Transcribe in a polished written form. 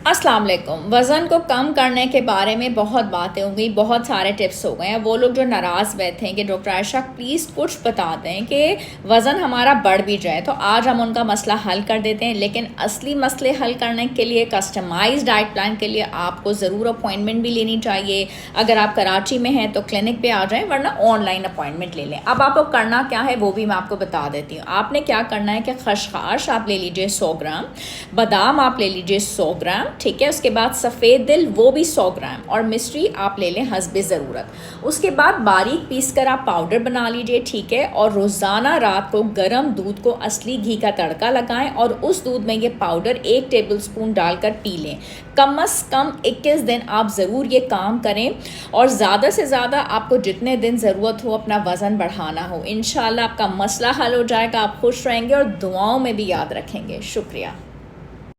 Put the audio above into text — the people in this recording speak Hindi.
अस्सलाम वालेकुम। वज़न को कम करने के बारे में बहुत बातें हो गई, बहुत सारे टिप्स हो गए हैं। वो लोग जो नाराज़ बैठे हैं कि डॉक्टर आयशा प्लीज़ कुछ बता दें कि वज़न हमारा बढ़ भी जाए, तो आज हम उनका मसला हल कर देते हैं। लेकिन असली मसले हल करने के लिए, कस्टमाइज़ डाइट प्लान के लिए आपको ज़रूर अपॉइंटमेंट भी लेनी चाहिए। अगर आप कराची में हैं तो क्लिनिक पे आ जाएँ, वरना ऑनलाइन अपॉइंटमेंट ले लें। अब आपको करना क्या है वो भी मैं आपको बता देती हूँ। आपने क्या करना है कि खशखाश आप ले लीजिए 100 ग्राम, बादाम आप ले लीजिए 100 ग्राम, ठीक है। उसके बाद सफ़ेद दिल वो भी 100 ग्राम, और मिश्री आप ले लें हस्बे ज़रूरत। उसके बाद बारीक पीस कर आप पाउडर बना लीजिए, ठीक है। और रोज़ाना रात को गर्म दूध को असली घी का तड़का लगाएं और उस दूध में ये पाउडर 1 टेबलस्पून डालकर पी लें। कम से कम 21 दिन आप ज़रूर ये काम करें, और ज़्यादा से ज़्यादा आपको जितने दिन ज़रूरत हो अपना वज़न बढ़ाना हो, इंशाल्लाह आपका मसला हल हो जाएगा। आप खुश रहेंगे और दुआओं में भी याद रखेंगे। शुक्रिया।